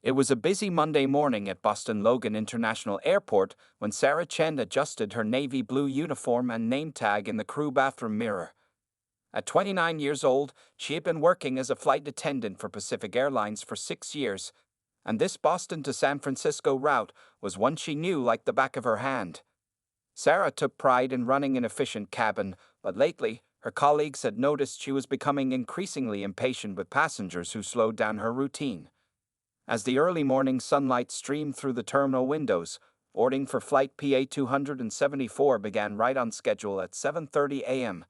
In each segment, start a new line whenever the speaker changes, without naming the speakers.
It was a busy Monday morning at Boston Logan International Airport when Sarah Chen adjusted her navy blue uniform and name tag in the crew bathroom mirror. At 29 years old, she had been working as a flight attendant for Pacific Airlines for 6 years, and this Boston to San Francisco route was one she knew like the back of her hand. Sarah took pride in running an efficient cabin, but lately, her colleagues had noticed she was becoming increasingly impatient with passengers who slowed down her routine. As the early morning sunlight streamed through the terminal windows, boarding for Flight PA 274 began right on schedule at 7:30 a.m.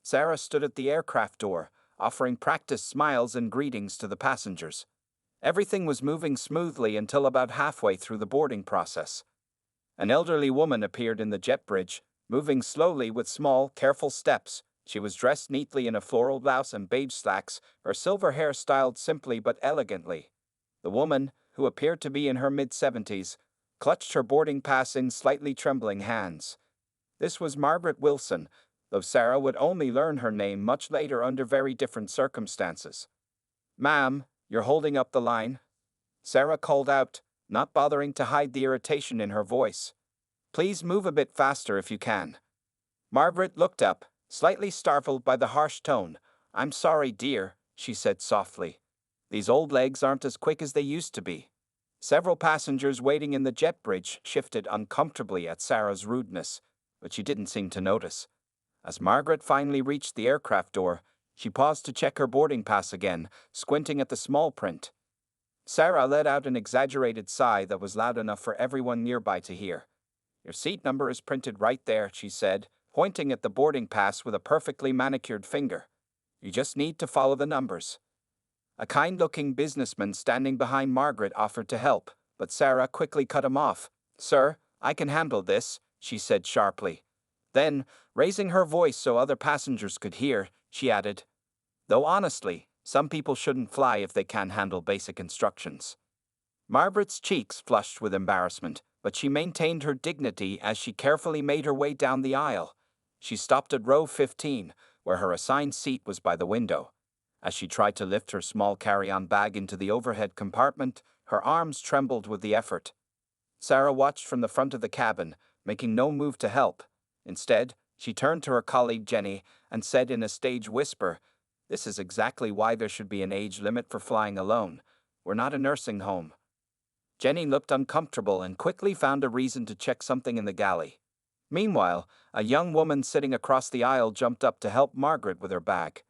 Sarah stood at the aircraft door, offering practiced smiles and greetings to the passengers. Everything was moving smoothly until about halfway through the boarding process. An elderly woman appeared in the jet bridge, moving slowly with small, careful steps. She was dressed neatly in a floral blouse and beige slacks, her silver hair styled simply but elegantly. The woman, who appeared to be in her mid-70s, clutched her boarding pass in slightly trembling hands. This was Margaret Wilson, though Sarah would only learn her name much later under very different circumstances. "Ma'am, you're holding up the line," Sarah called out, not bothering to hide the irritation in her voice. "Please move a bit faster if you can." Margaret looked up, slightly startled by the harsh tone. "I'm sorry, dear," she said softly. "These old legs aren't as quick as they used to be." Several passengers waiting in the jet bridge shifted uncomfortably at Sarah's rudeness, but she didn't seem to notice. As Margaret finally reached the aircraft door, she paused to check her boarding pass again, squinting at the small print. Sarah let out an exaggerated sigh that was loud enough for everyone nearby to hear. "Your seat number is printed right there," she said, pointing at the boarding pass with a perfectly manicured finger. "You just need to follow the numbers." A kind-looking businessman standing behind Margaret offered to help, but Sarah quickly cut him off. "Sir, I can handle this," she said sharply. Then, raising her voice so other passengers could hear, she added, "Though honestly, some people shouldn't fly if they can't handle basic instructions." Margaret's cheeks flushed with embarrassment, but she maintained her dignity as she carefully made her way down the aisle. She stopped at row 15, where her assigned seat was by the window. As she tried to lift her small carry-on bag into the overhead compartment, her arms trembled with the effort. Sarah watched from the front of the cabin, making no move to help. Instead, she turned to her colleague Jenny and said in a stage whisper, "This is exactly why there should be an age limit for flying alone. We're not a nursing home." Jenny looked uncomfortable and quickly found a reason to check something in the galley. Meanwhile, a young woman sitting across the aisle jumped up to help Margaret with her bag.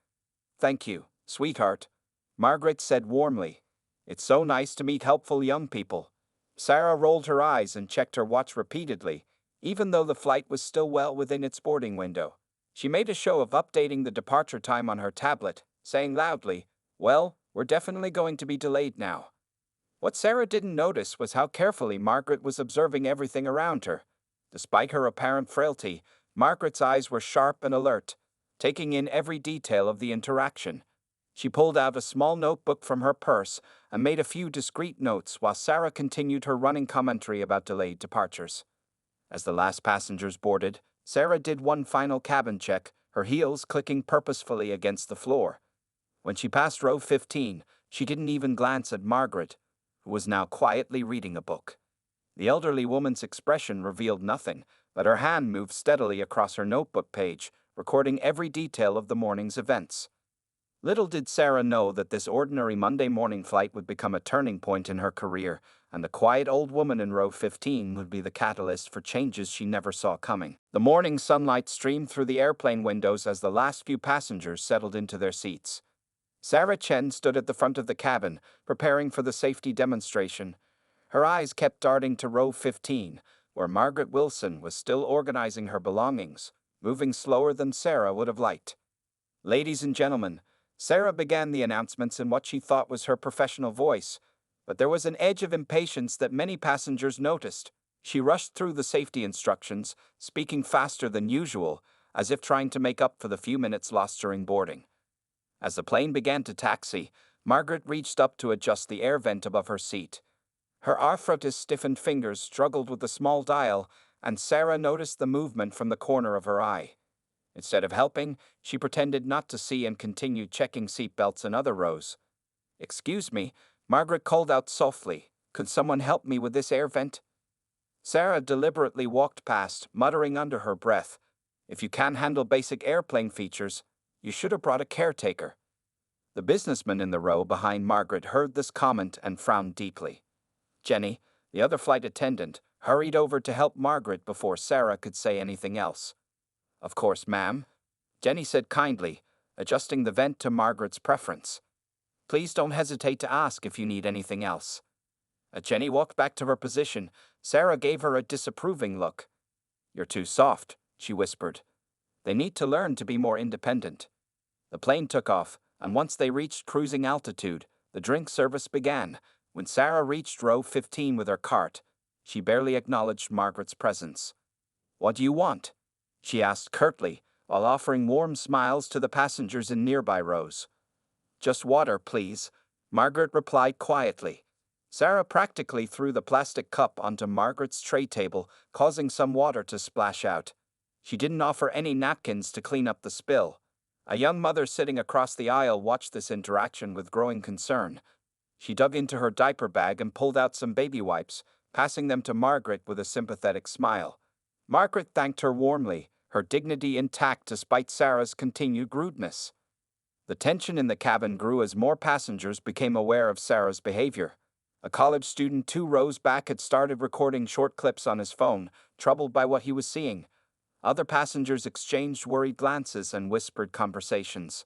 "Thank you, sweetheart," Margaret said warmly. "It's so nice to meet helpful young people." Sarah rolled her eyes and checked her watch repeatedly, even though the flight was still well within its boarding window. She made a show of updating the departure time on her tablet, saying loudly, "Well, we're definitely going to be delayed now." What Sarah didn't notice was how carefully Margaret was observing everything around her. Despite her apparent frailty, Margaret's eyes were sharp and alert, taking in every detail of the interaction. She pulled out a small notebook from her purse and made a few discreet notes while Sarah continued her running commentary about delayed departures. As the last passengers boarded, Sarah did one final cabin check, her heels clicking purposefully against the floor. When she passed row 15, she didn't even glance at Margaret, who was now quietly reading a book. The elderly woman's expression revealed nothing, but her hand moved steadily across her notebook page, recording every detail of the morning's events. Little did Sarah know that this ordinary Monday morning flight would become a turning point in her career, and the quiet old woman in row 15 would be the catalyst for changes she never saw coming. The morning sunlight streamed through the airplane windows as the last few passengers settled into their seats. Sarah Chen stood at the front of the cabin, preparing for the safety demonstration. Her eyes kept darting to row 15, where Margaret Wilson was still organizing her belongings, moving slower than Sarah would have liked. "Ladies and gentlemen," Sarah began the announcements in what she thought was her professional voice, but there was an edge of impatience that many passengers noticed. She rushed through the safety instructions, speaking faster than usual, as if trying to make up for the few minutes lost during boarding. As the plane began to taxi, Margaret reached up to adjust the air vent above her seat. Her arthritis-stiffened fingers struggled with the small dial, and Sarah noticed the movement from the corner of her eye. Instead of helping, she pretended not to see and continued checking seat belts in other rows. "Excuse me," Margaret called out softly, "Could someone help me with this air vent?" Sarah deliberately walked past, muttering under her breath, "If you can't handle basic airplane features, you should have brought a caretaker." The businessman in the row behind Margaret heard this comment and frowned deeply. Jenny, the other flight attendant, hurried over to help Margaret before Sarah could say anything else. "Of course, ma'am," Jenny said kindly, adjusting the vent to Margaret's preference. "Please don't hesitate to ask if you need anything else." As Jenny walked back to her position, Sarah gave her a disapproving look. "You're too soft," she whispered. "They need to learn to be more independent." The plane took off, and once they reached cruising altitude, the drink service began. When Sarah reached row 15 with her cart, she barely acknowledged Margaret's presence. "What do you want?" she asked curtly, while offering warm smiles to the passengers in nearby rows. "Just water, please," Margaret replied quietly. Sarah practically threw the plastic cup onto Margaret's tray table, causing some water to splash out. She didn't offer any napkins to clean up the spill. A young mother sitting across the aisle watched this interaction with growing concern. She dug into her diaper bag and pulled out some baby wipes, passing them to Margaret with a sympathetic smile. Margaret thanked her warmly, her dignity intact despite Sarah's continued rudeness. The tension in the cabin grew as more passengers became aware of Sarah's behavior. A college student 2 rows back had started recording short clips on his phone, troubled by what he was seeing. Other passengers exchanged worried glances and whispered conversations.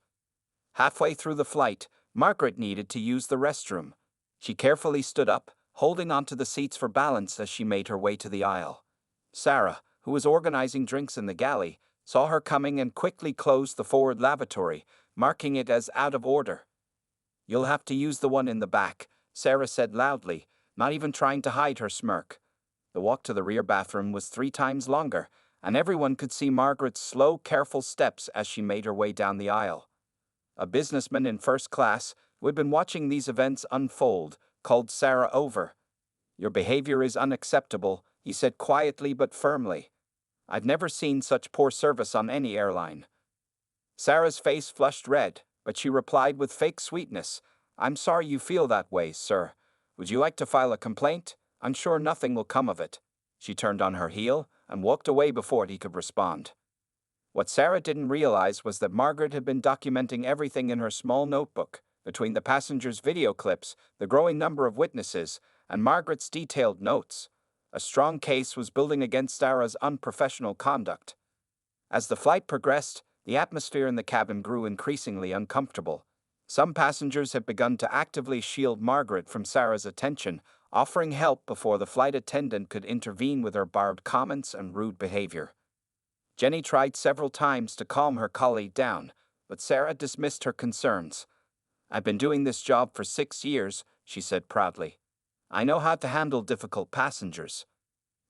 Halfway through the flight, Margaret needed to use the restroom. She carefully stood up, holding onto the seats for balance as she made her way to the aisle. Sarah, who was organizing drinks in the galley, saw her coming and quickly closed the forward lavatory, marking it as out of order. "You'll have to use the one in the back," Sarah said loudly, not even trying to hide her smirk. The walk to the rear bathroom was 3 times longer, and everyone could see Margaret's slow, careful steps as she made her way down the aisle. A businessman in first class, who had been watching these events unfold, called Sarah over. "Your behavior is unacceptable," he said quietly but firmly. "I've never seen such poor service on any airline." Sarah's face flushed red, but she replied with fake sweetness, "I'm sorry you feel that way, sir. Would you like to file a complaint? I'm sure nothing will come of it." She turned on her heel and walked away before he could respond. What Sarah didn't realize was that Margaret had been documenting everything in her small notebook. Between the passengers' video clips, the growing number of witnesses, and Margaret's detailed notes, a strong case was building against Sarah's unprofessional conduct. As the flight progressed, the atmosphere in the cabin grew increasingly uncomfortable. Some passengers had begun to actively shield Margaret from Sarah's attention, offering help before the flight attendant could intervene with her barbed comments and rude behavior. Jenny tried several times to calm her colleague down, but Sarah dismissed her concerns. "I've been doing this job for 6 years," she said proudly. "I know how to handle difficult passengers."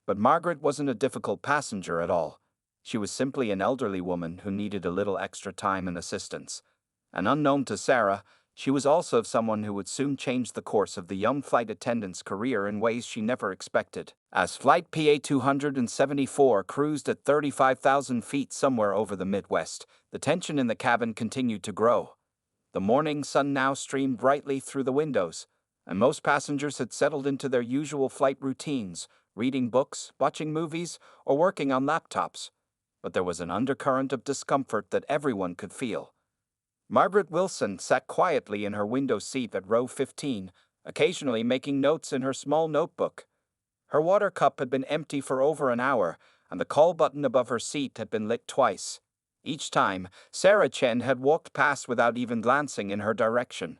But Margaret wasn't a difficult passenger at all. She was simply an elderly woman who needed a little extra time and assistance. And unknown to Sarah, she was also someone who would soon change the course of the young flight attendant's career in ways she never expected. As Flight PA 274 cruised at 35,000 feet somewhere over the Midwest, the tension in the cabin continued to grow. The morning sun now streamed brightly through the windows, and most passengers had settled into their usual flight routines, reading books, watching movies, or working on laptops. But there was an undercurrent of discomfort that everyone could feel. Margaret Wilson sat quietly in her window seat at row 15, occasionally making notes in her small notebook. Her water cup had been empty for over an hour, and the call button above her seat had been lit twice. Each time, Sarah Chen had walked past without even glancing in her direction.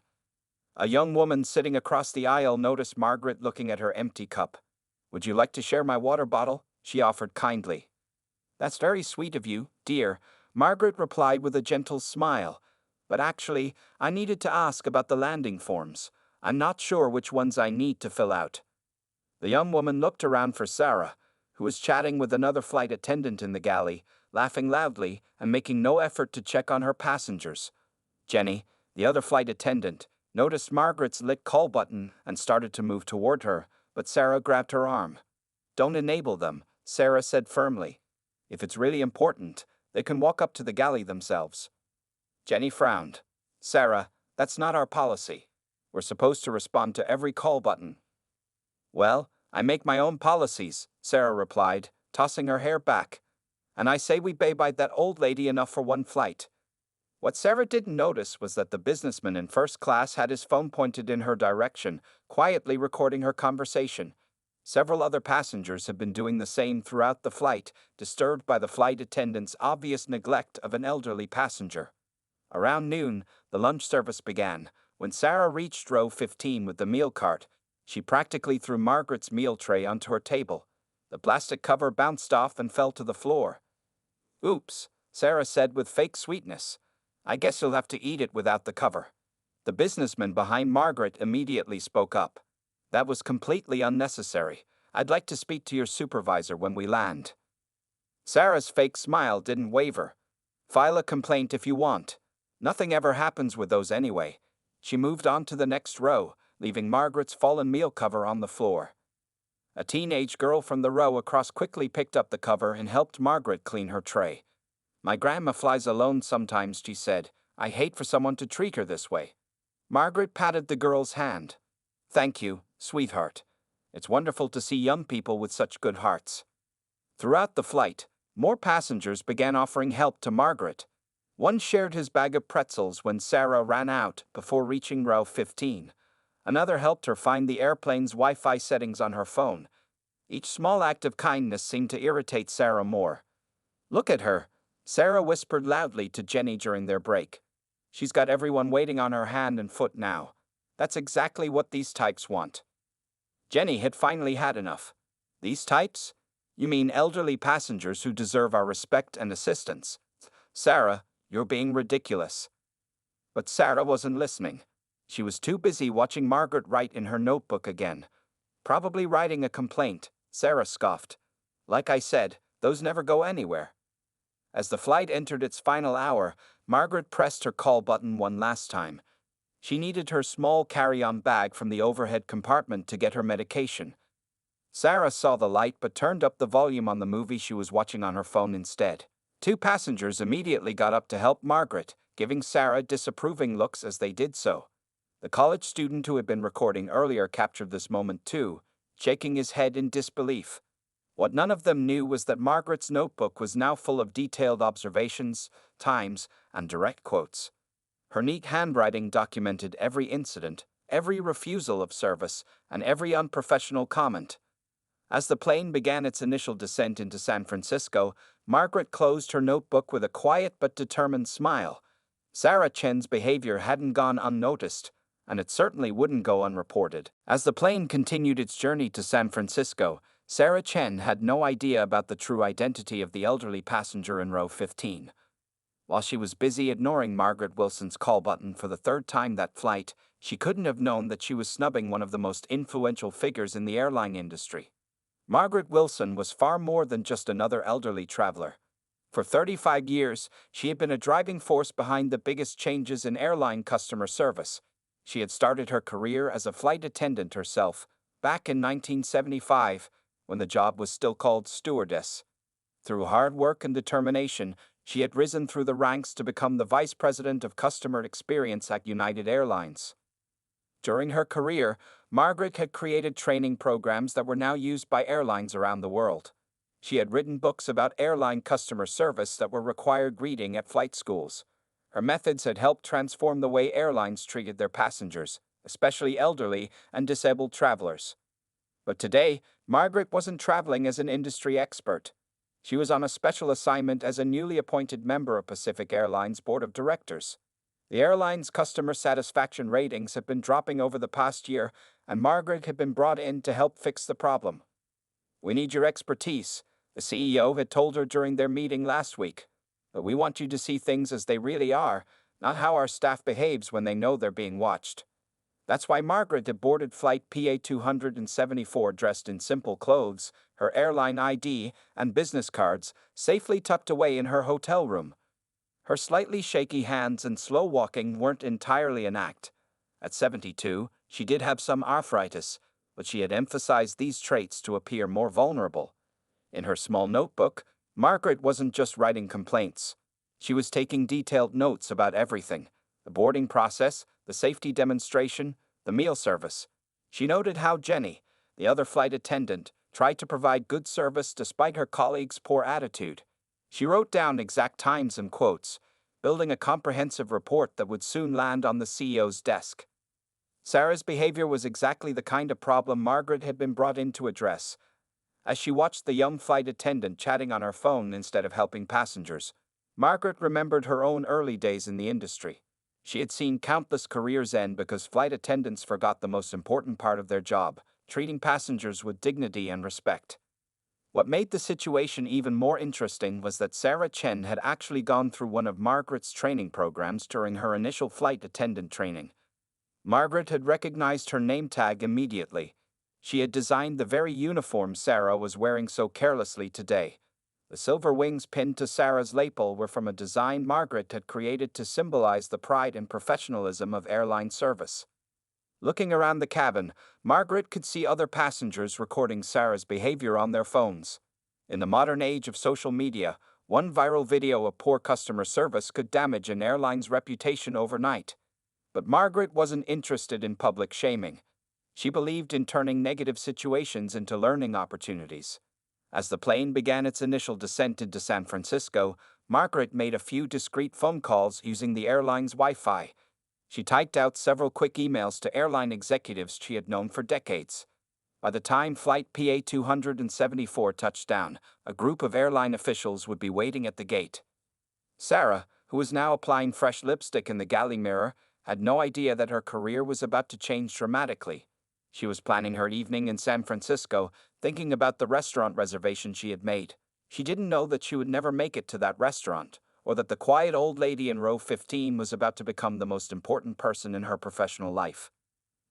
A young woman sitting across the aisle noticed Margaret looking at her empty cup. "Would you like to share my water bottle?" she offered kindly. "That's very sweet of you, dear," Margaret replied with a gentle smile. "But actually, I needed to ask about the landing forms. I'm not sure which ones I need to fill out." The young woman looked around for Sarah, who was chatting with another flight attendant in the galley, laughing loudly and making no effort to check on her passengers. Jenny, the other flight attendant, noticed Margaret's lit call button and started to move toward her, but Sarah grabbed her arm. "Don't enable them," Sarah said firmly. "If it's really important, they can walk up to the galley themselves." Jenny frowned. "Sarah, that's not our policy." We're supposed to respond to every call button. Well, I make my own policies, Sarah replied, tossing her hair back. And I say we pay by that old lady enough for one flight. What Sarah didn't notice was that the businessman in first class had his phone pointed in her direction, quietly recording her conversation. Several other passengers had been doing the same throughout the flight, disturbed by the flight attendant's obvious neglect of an elderly passenger. Around noon, the lunch service began. When Sarah reached row 15 with the meal cart, she practically threw Margaret's meal tray onto her table. The plastic cover bounced off and fell to the floor. "Oops," Sarah said with fake sweetness. "I guess you'll have to eat it without the cover." The businessman behind Margaret immediately spoke up. "That was completely unnecessary. I'd like to speak to your supervisor when we land." Sarah's fake smile didn't waver. "File a complaint if you want. Nothing ever happens with those anyway." She moved on to the next row, leaving Margaret's fallen meal cover on the floor. A teenage girl from the row across quickly picked up the cover and helped Margaret clean her tray. "My grandma flies alone sometimes," she said. "I hate for someone to treat her this way." Margaret patted the girl's hand. "Thank you, sweetheart. It's wonderful to see young people with such good hearts." Throughout the flight, more passengers began offering help to Margaret. One shared his bag of pretzels when Sarah ran out before reaching row 15. Another helped her find the airplane's Wi-Fi settings on her phone. Each small act of kindness seemed to irritate Sarah more. "Look at her," Sarah whispered loudly to Jenny during their break. "She's got everyone waiting on her hand and foot now. That's exactly what these types want." Jenny had finally had enough. "These types? You mean elderly passengers who deserve our respect and assistance. Sarah, you're being ridiculous." But Sarah wasn't listening. She was too busy watching Margaret write in her notebook again. "Probably writing a complaint," Sarah scoffed. "Like I said, those never go anywhere." As the flight entered its final hour, Margaret pressed her call button one last time. She needed her small carry-on bag from the overhead compartment to get her medication. Sarah saw the light but turned up the volume on the movie she was watching on her phone instead. Two passengers immediately got up to help Margaret, giving Sarah disapproving looks as they did so. The college student who had been recording earlier captured this moment too, shaking his head in disbelief. What none of them knew was that Margaret's notebook was now full of detailed observations, times, and direct quotes. Her neat handwriting documented every incident, every refusal of service, and every unprofessional comment. As the plane began its initial descent into San Francisco, Margaret closed her notebook with a quiet but determined smile. Sarah Chen's behavior hadn't gone unnoticed, and it certainly wouldn't go unreported. As the plane continued its journey to San Francisco, Sarah Chen had no idea about the true identity of the elderly passenger in row 15. While she was busy ignoring Margaret Wilson's call button for the third time that flight, she couldn't have known that she was snubbing one of the most influential figures in the airline industry. Margaret Wilson was far more than just another elderly traveler. For 35 years, she had been a driving force behind the biggest changes in airline customer service. She had started her career as a flight attendant herself, back in 1975, when the job was still called stewardess. Through hard work and determination, she had risen through the ranks to become the Vice President of Customer Experience at United Airlines. During her career, Margaret had created training programs that were now used by airlines around the world. She had written books about airline customer service that were required reading at flight schools. Her methods had helped transform the way airlines treated their passengers, especially elderly and disabled travelers. But today, Margaret wasn't traveling as an industry expert. She was on a special assignment as a newly appointed member of Pacific Airlines' board of directors. The airline's customer satisfaction ratings had been dropping over the past year, and Margaret had been brought in to help fix the problem. "We need your expertise," the CEO had told her during their meeting last week. "But we want you to see things as they really are, not how our staff behaves when they know they're being watched." That's why Margaret had boarded flight PA 274 dressed in simple clothes, her airline ID and business cards safely tucked away in her hotel room. Her slightly shaky hands and slow walking weren't entirely an act. At 72, she did have some arthritis, but she had emphasized these traits to appear more vulnerable. In her small notebook, Margaret wasn't just writing complaints. She was taking detailed notes about everything: the boarding process, the safety demonstration, the meal service. She noted how Jenny, the other flight attendant, tried to provide good service despite her colleagues' poor attitude. She wrote down exact times and quotes, building a comprehensive report that would soon land on the CEO's desk. Sarah's behavior was exactly the kind of problem Margaret had been brought in to address. As she watched the young flight attendant chatting on her phone instead of helping passengers, Margaret remembered her own early days in the industry. She had seen countless careers end because flight attendants forgot the most important part of their job, treating passengers with dignity and respect. What made the situation even more interesting was that Sarah Chen had actually gone through one of Margaret's training programs during her initial flight attendant training. Margaret had recognized her name tag immediately. She had designed the very uniform Sarah was wearing so carelessly today. The silver wings pinned to Sarah's lapel were from a design Margaret had created to symbolize the pride and professionalism of airline service. Looking around the cabin, Margaret could see other passengers recording Sarah's behavior on their phones. In the modern age of social media, one viral video of poor customer service could damage an airline's reputation overnight. But Margaret wasn't interested in public shaming. She believed in turning negative situations into learning opportunities. As the plane began its initial descent into San Francisco, Margaret made a few discreet phone calls using the airline's Wi-Fi. She typed out several quick emails to airline executives she had known for decades. By the time Flight PA-274 touched down, a group of airline officials would be waiting at the gate. Sarah, who was now applying fresh lipstick in the galley mirror, had no idea that her career was about to change dramatically. She was planning her evening in San Francisco, thinking about the restaurant reservation she had made. She didn't know that she would never make it to that restaurant, or that the quiet old lady in row 15 was about to become the most important person in her professional life.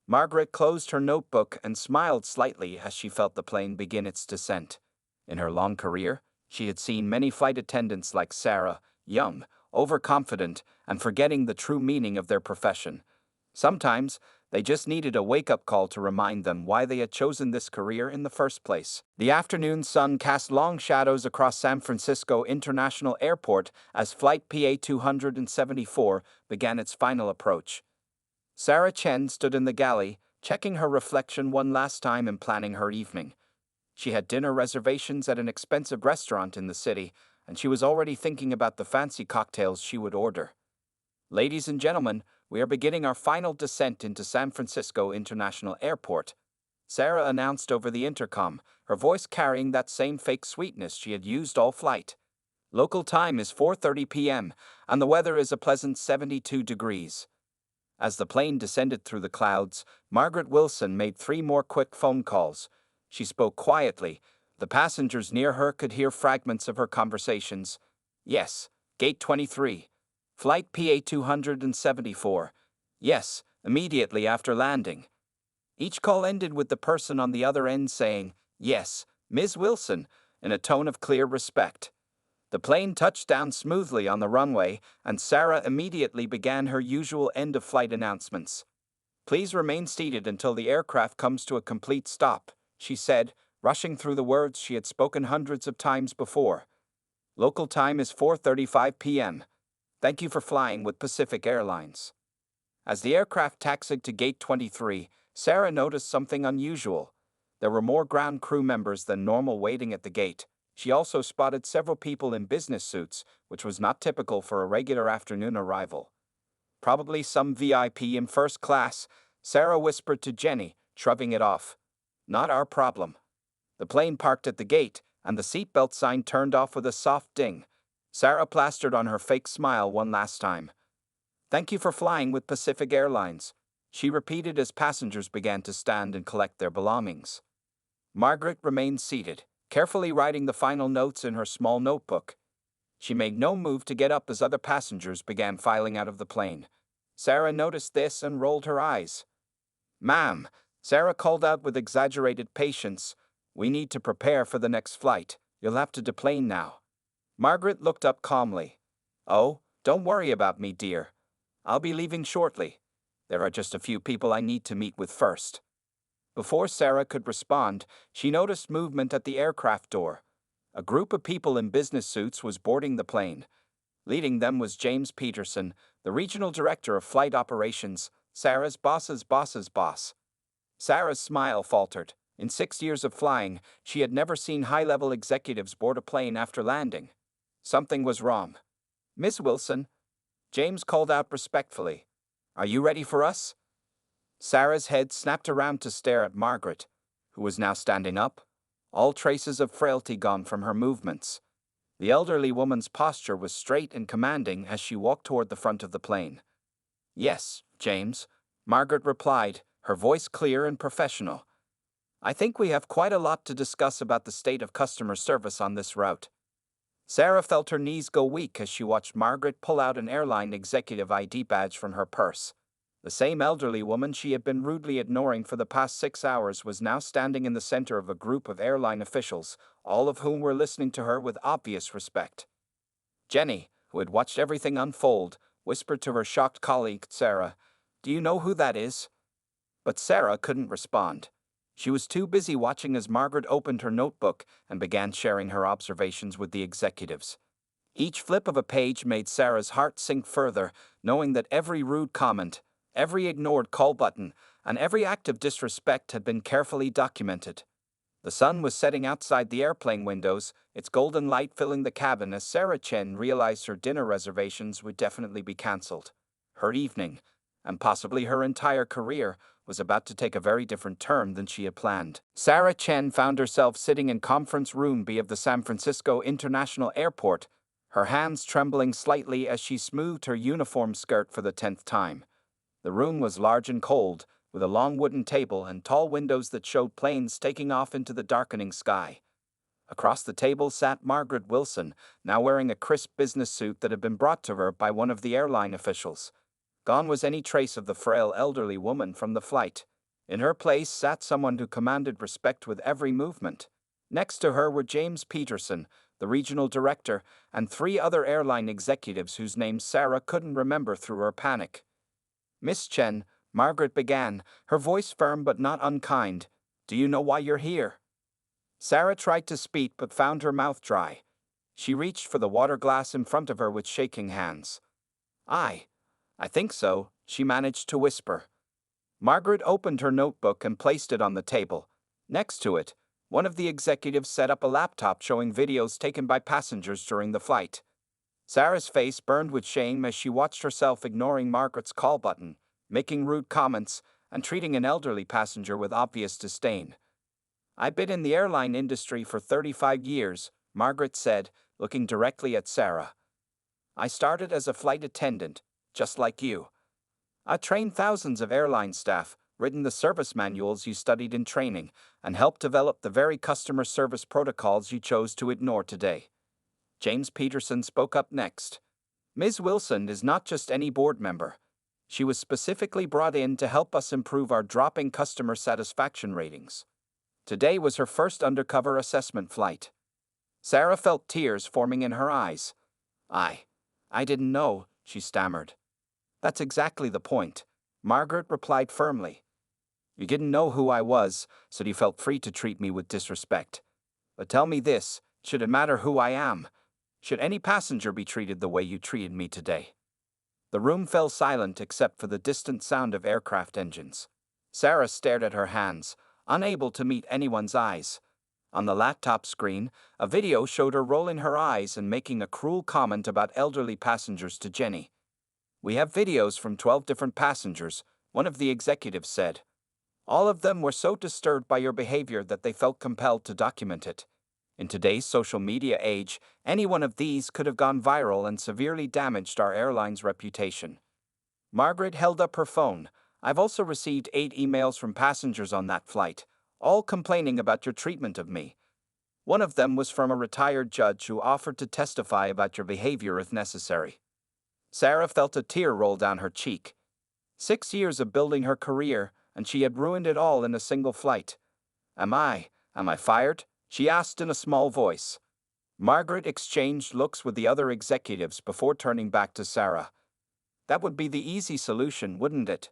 Margaret closed her notebook and smiled slightly as she felt the plane begin its descent. In her long career, she had seen many flight attendants like Sarah, young, overconfident, and forgetting the true meaning of their profession. Sometimes, they just needed a wake-up call to remind them why they had chosen this career in the first place. The afternoon sun cast long shadows across San Francisco International Airport as Flight PA-274 began its final approach. Sarah Chen stood in the galley, checking her reflection one last time and planning her evening. She had dinner reservations at an expensive restaurant in the city, and she was already thinking about the fancy cocktails she would order. Ladies and gentlemen, we are beginning our final descent into San Francisco International Airport, Sarah announced over the intercom, her voice carrying that same fake sweetness she had used all flight. Local time is 4:30 p.m., and the weather is a pleasant 72 degrees. As the plane descended through the clouds, Margaret Wilson made 3 more quick phone calls. She spoke quietly. The passengers near her could hear fragments of her conversations. Yes, Gate 23. Flight PA-274. Yes, immediately after landing. Each call ended with the person on the other end saying, "Yes, Ms. Wilson," in a tone of clear respect. The plane touched down smoothly on the runway, and Sarah immediately began her usual end-of-flight announcements. "Please remain seated until the aircraft comes to a complete stop," she said, rushing through the words she had spoken hundreds of times before. Local time is 4:35 p.m. Thank you for flying with Pacific Airlines. As the aircraft taxied to Gate 23, Sarah noticed something unusual. There were more ground crew members than normal waiting at the gate. She also spotted several people in business suits, which was not typical for a regular afternoon arrival. "Probably some VIP in first class," Sarah whispered to Jenny, shrugging it off. "Not our problem." The plane parked at the gate, and the seatbelt sign turned off with a soft ding. Sarah plastered on her fake smile one last time. "Thank you for flying with Pacific Airlines," she repeated as passengers began to stand and collect their belongings. Margaret remained seated, carefully writing the final notes in her small notebook. She made no move to get up as other passengers began filing out of the plane. Sarah noticed this and rolled her eyes. "Ma'am," Sarah called out with exaggerated patience, "we need to prepare for the next flight. You'll have to deplane now." Margaret looked up calmly. "Oh, don't worry about me, dear. I'll be leaving shortly. There are just a few people I need to meet with first." Before Sarah could respond, she noticed movement at the aircraft door. A group of people in business suits was boarding the plane. Leading them was James Peterson, the regional director of flight operations, Sarah's boss's boss's boss. Sarah's smile faltered. In 6 years of flying, she had never seen high-level executives board a plane after landing. Something was wrong. "Miss Wilson," James called out respectfully, "are you ready for us?" Sarah's head snapped around to stare at Margaret, who was now standing up, all traces of frailty gone from her movements. The elderly woman's posture was straight and commanding as she walked toward the front of the plane. "Yes, James," Margaret replied, her voice clear and professional. "I think we have quite a lot to discuss about the state of customer service on this route." Sarah felt her knees go weak as she watched Margaret pull out an airline executive ID badge from her purse. The same elderly woman she had been rudely ignoring for the past 6 hours was now standing in the center of a group of airline officials, all of whom were listening to her with obvious respect. Jenny, who had watched everything unfold, whispered to her shocked colleague, "Sarah, do you know who that is?" But Sarah couldn't respond. She was too busy watching as Margaret opened her notebook and began sharing her observations with the executives. Each flip of a page made Sarah's heart sink further, knowing that every rude comment, every ignored call button, and every act of disrespect had been carefully documented. The sun was setting outside the airplane windows, its golden light filling the cabin as Sarah Chen realized her dinner reservations would definitely be cancelled. Her evening, and possibly her entire career, was about to take a very different turn than she had planned. Sarah Chen found herself sitting in conference room B of the San Francisco International Airport, her hands trembling slightly as she smoothed her uniform skirt for the 10th time. The room was large and cold, with a long wooden table and tall windows that showed planes taking off into the darkening sky. Across the table sat Margaret Wilson, now wearing a crisp business suit that had been brought to her by one of the airline officials. Gone was any trace of the frail elderly woman from the flight. In her place sat someone who commanded respect with every movement. Next to her were James Peterson, the regional director, and 3 other airline executives whose names Sarah couldn't remember through her panic. "Miss Chen," Margaret began, her voice firm but not unkind, "do you know why you're here?" Sarah tried to speak but found her mouth dry. She reached for the water glass in front of her with shaking hands. I think so," she managed to whisper. Margaret opened her notebook and placed it on the table. Next to it, one of the executives set up a laptop showing videos taken by passengers during the flight. Sarah's face burned with shame as she watched herself ignoring Margaret's call button, making rude comments, and treating an elderly passenger with obvious disdain. "I've been in the airline industry for 35 years, Margaret said, looking directly at Sarah. "I started as a flight attendant, just like you. I trained thousands of airline staff, written the service manuals you studied in training, and helped develop the very customer service protocols you chose to ignore today." James Peterson spoke up next. "Ms. Wilson is not just any board member. She was specifically brought in to help us improve our dropping customer satisfaction ratings. Today was her first undercover assessment flight." Sarah felt tears forming in her eyes. I didn't know," she stammered. "That's exactly the point," Margaret replied firmly. "You didn't know who I was, so you felt free to treat me with disrespect. But tell me this, should it matter who I am? Should any passenger be treated the way you treated me today?" The room fell silent except for the distant sound of aircraft engines. Sarah stared at her hands, unable to meet anyone's eyes. On the laptop screen, a video showed her rolling her eyes and making a cruel comment about elderly passengers to Jenny. "We have videos from 12 different passengers," one of the executives said. "All of them were so disturbed by your behavior that they felt compelled to document it. In today's social media age, any one of these could have gone viral and severely damaged our airline's reputation." Margaret held up her phone. "I've also received 8 emails from passengers on that flight, all complaining about your treatment of me. One of them was from a retired judge who offered to testify about your behavior if necessary." Sarah felt a tear roll down her cheek. 6 years of building her career, and she had ruined it all in a single flight. Am I fired?" she asked in a small voice. Margaret exchanged looks with the other executives before turning back to Sarah. "That would be the easy solution, wouldn't it?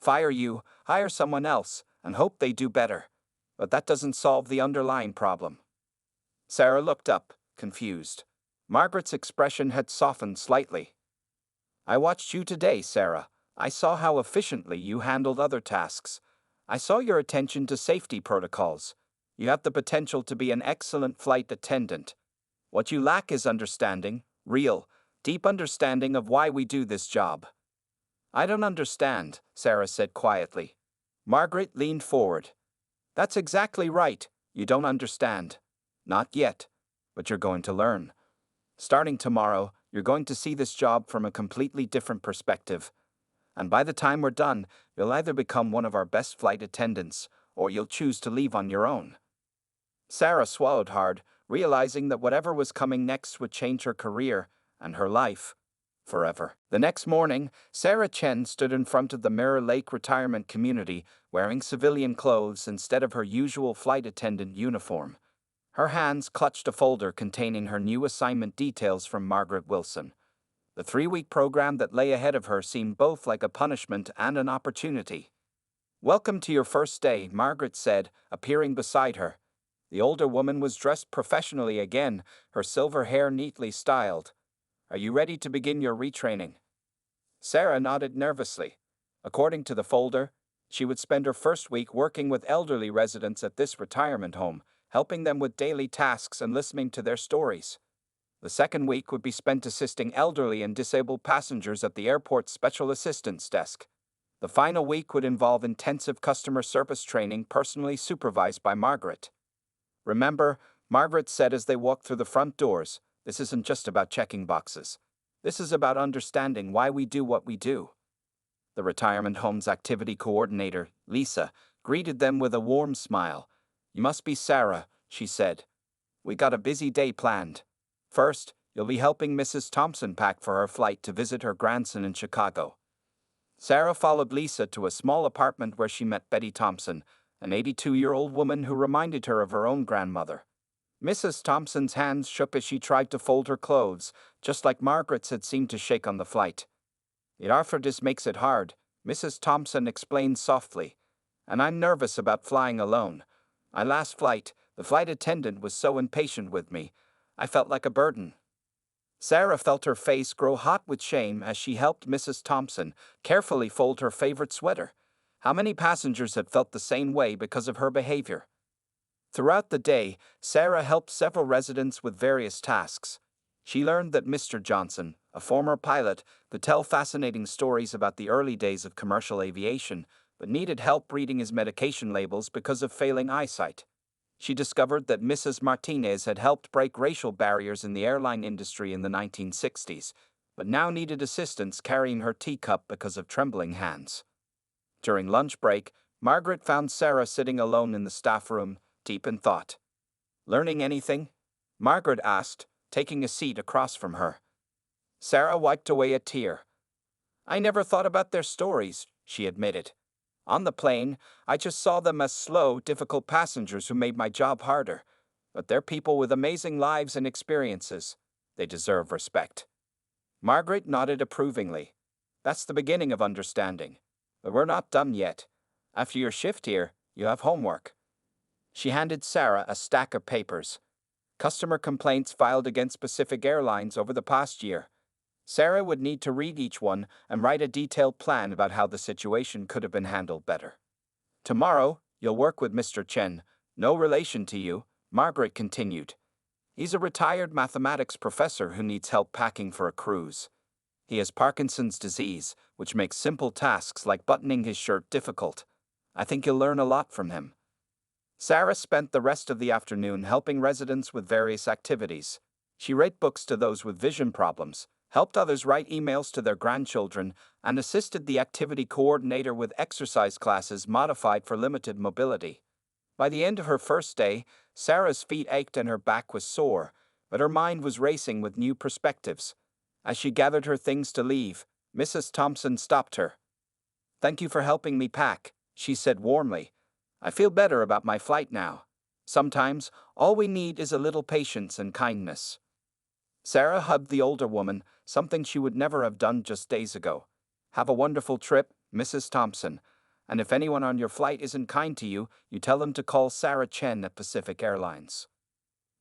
Fire you, hire someone else, and hope they do better. But that doesn't solve the underlying problem." Sarah looked up, confused. Margaret's expression had softened slightly. "I watched you today, Sarah," I saw how efficiently you handled other tasks. I saw your attention to safety protocols. You have the potential to be an excellent flight attendant. What you lack is understanding, real, deep understanding of why we do this job. I don't understand, Sarah said quietly. Margaret leaned forward. That's exactly right. You don't understand. Not yet. But you're going to learn. Starting tomorrow, you're going to see this job from a completely different perspective. And by the time we're done, you'll either become one of our best flight attendants, or you'll choose to leave on your own. Sarah swallowed hard, realizing that whatever was coming next would change her career and her life forever. The next morning, Sarah Chen stood in front of the Mirror Lake retirement community wearing civilian clothes instead of her usual flight attendant uniform. Her hands clutched a folder containing her new assignment details from Margaret Wilson. The 3-week program that lay ahead of her seemed both like a punishment and an opportunity. Welcome to your first day, Margaret said, appearing beside her. The older woman was dressed professionally again, her silver hair neatly styled. Are you ready to begin your retraining? Sarah nodded nervously. According to the folder, she would spend her first week working with elderly residents at this retirement home, helping them with daily tasks and listening to their stories. The second week would be spent assisting elderly and disabled passengers at the airport's special assistance desk. The final week would involve intensive customer service training personally supervised by Margaret. Remember, Margaret said as they walked through the front doors, this isn't just about checking boxes. This is about understanding why we do what we do. The retirement home's activity coordinator, Lisa, greeted them with a warm smile. You must be Sarah, she said. We got a busy day planned. First, you'll be helping Mrs. Thompson pack for her flight to visit her grandson in Chicago. Sarah followed Lisa to a small apartment where she met Betty Thompson, an 82-year-old woman who reminded her of her own grandmother. Mrs. Thompson's hands shook as she tried to fold her clothes, just like Margaret's had seemed to shake on the flight. The arthritis makes it hard, Mrs. Thompson explained softly. And I'm nervous about flying alone. My last flight, the flight attendant was so impatient with me. I felt like a burden. Sarah felt her face grow hot with shame as she helped Mrs. Thompson carefully fold her favorite sweater. How many passengers had felt the same way because of her behavior? Throughout the day, Sarah helped several residents with various tasks. She learned that Mr. Johnson, a former pilot, could tell fascinating stories about the early days of commercial aviation, but needed help reading his medication labels because of failing eyesight. She discovered that Mrs. Martinez had helped break racial barriers in the airline industry in the 1960s, but now needed assistance carrying her teacup because of trembling hands. During lunch break, Margaret found Sarah sitting alone in the staff room, deep in thought. Learning anything? Margaret asked, taking a seat across from her. Sarah wiped away a tear. I never thought about their stories, she admitted. On the plane, I just saw them as slow, difficult passengers who made my job harder. But they're people with amazing lives and experiences. They deserve respect. Margaret nodded approvingly. That's the beginning of understanding. But we're not done yet. After your shift here, you have homework. She handed Sarah a stack of papers. Customer complaints filed against Pacific Airlines over the past year. Sarah would need to read each one and write a detailed plan about how the situation could have been handled better. Tomorrow, you'll work with Mr. Chen, no relation to you, Margaret continued. He's a retired mathematics professor who needs help packing for a cruise. He has Parkinson's disease, which makes simple tasks like buttoning his shirt difficult. I think you'll learn a lot from him. Sarah spent the rest of the afternoon helping residents with various activities. She read books to those with vision problems, helped others write emails to their grandchildren, and assisted the activity coordinator with exercise classes modified for limited mobility. By the end of her first day, Sarah's feet ached and her back was sore, but her mind was racing with new perspectives. As she gathered her things to leave, Mrs. Thompson stopped her. Thank you for helping me pack, she said warmly. I feel better about my flight now. Sometimes, all we need is a little patience and kindness. Sarah hugged the older woman, something she would never have done just days ago. Have a wonderful trip, Mrs. Thompson. And if anyone on your flight isn't kind to you, you tell them to call Sarah Chen at Pacific Airlines.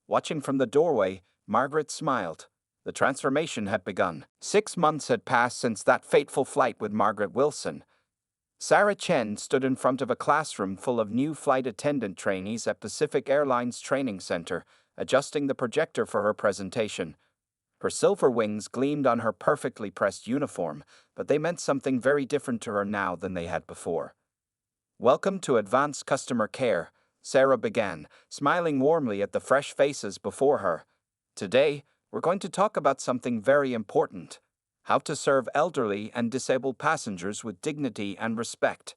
Watching from the doorway, Margaret smiled. The transformation had begun. 6 months had passed since that fateful flight with Margaret Wilson. Sarah Chen stood in front of a classroom full of new flight attendant trainees at Pacific Airlines Training Center, adjusting the projector for her presentation. Her silver wings gleamed on her perfectly pressed uniform, but they meant something very different to her now than they had before. "Welcome to Advanced Customer Care," Sarah began, smiling warmly at the fresh faces before her. "Today, we're going to talk about something very important: how to serve elderly and disabled passengers with dignity and respect."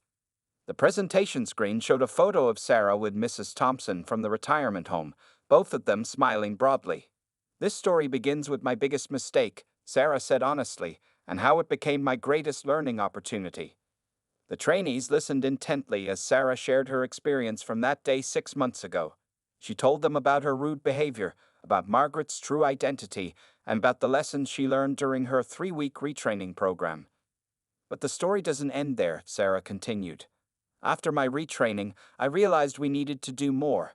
The presentation screen showed a photo of Sarah with Mrs. Thompson from the retirement home, both of them smiling broadly. "This story begins with my biggest mistake," Sarah said honestly, "and how it became my greatest learning opportunity." The trainees listened intently as Sarah shared her experience from that day 6 months ago. She told them about her rude behavior, about Margaret's true identity, and about the lessons she learned during her 3-week retraining program. "But the story doesn't end there," Sarah continued. "After my retraining, I realized we needed to do more.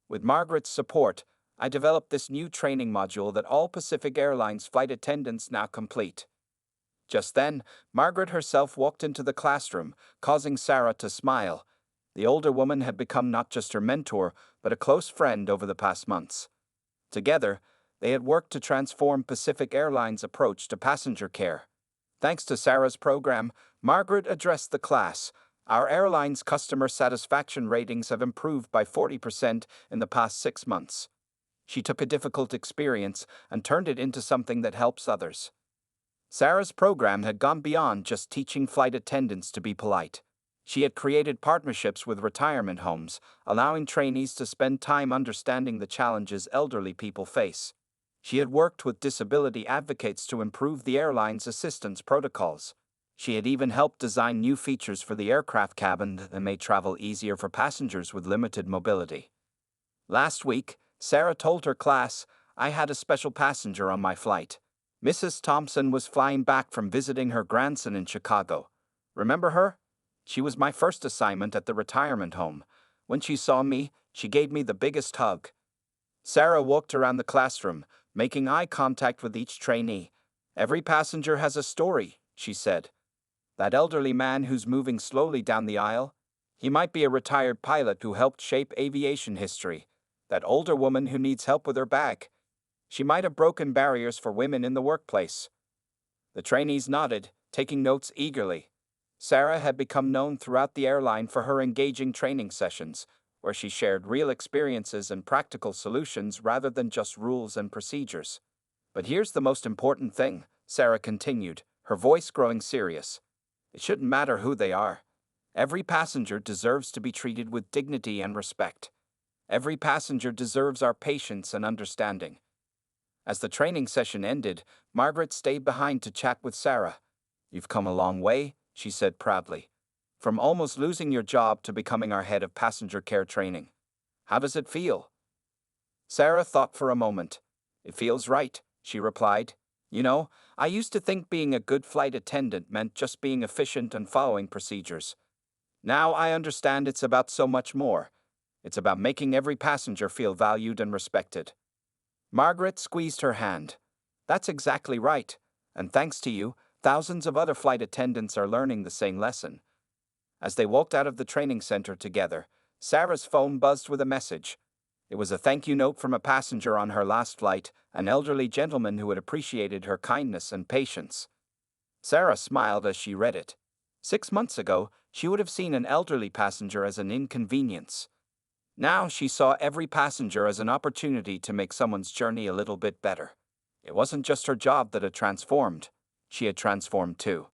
With Margaret's support, I developed this new training module that all Pacific Airlines flight attendants now complete." Just then, Margaret herself walked into the classroom, causing Sarah to smile. The older woman had become not just her mentor, but a close friend over the past months. Together, they had worked to transform Pacific Airlines' approach to passenger care. Thanks to Sarah's program, Margaret addressed the class. "Our airline's customer satisfaction ratings have improved by 40% in the past 6 months." She took a difficult experience and turned it into something that helps others. Sarah's program had gone beyond just teaching flight attendants to be polite. She had created partnerships with retirement homes, allowing trainees to spend time understanding the challenges elderly people face. She had worked with disability advocates to improve the airline's assistance protocols. She had even helped design new features for the aircraft cabin that made travel easier for passengers with limited mobility. Last week, Sarah told her class, "I had a special passenger on my flight. Mrs. Thompson was flying back from visiting her grandson in Chicago. Remember her? She was my first assignment at the retirement home. When she saw me, she gave me the biggest hug." Sarah walked around the classroom, making eye contact with each trainee. "Every passenger has a story," she said. "That elderly man who's moving slowly down the aisle? He might be a retired pilot who helped shape aviation history. That older woman who needs help with her bag? She might have broken barriers for women in the workplace." The trainees nodded, taking notes eagerly. Sarah had become known throughout the airline for her engaging training sessions, where she shared real experiences and practical solutions rather than just rules and procedures. "But here's the most important thing," Sarah continued, her voice growing serious. "It shouldn't matter who they are. Every passenger deserves to be treated with dignity and respect. Every passenger deserves our patience and understanding." As the training session ended, Margaret stayed behind to chat with Sarah. "You've come a long way," she said proudly. "From almost losing your job to becoming our head of passenger care training. How does it feel?" Sarah thought for a moment. "It feels right," she replied. "You know, I used to think being a good flight attendant meant just being efficient and following procedures. Now I understand it's about so much more. It's about making every passenger feel valued and respected." Margaret squeezed her hand. "That's exactly right. And thanks to you, thousands of other flight attendants are learning the same lesson." As they walked out of the training center together, Sarah's phone buzzed with a message. It was a thank you note from a passenger on her last flight, an elderly gentleman who had appreciated her kindness and patience. Sarah smiled as she read it. 6 months ago, she would have seen an elderly passenger as an inconvenience. Now she saw every passenger as an opportunity to make someone's journey a little bit better. It wasn't just her job that had transformed. She had transformed too.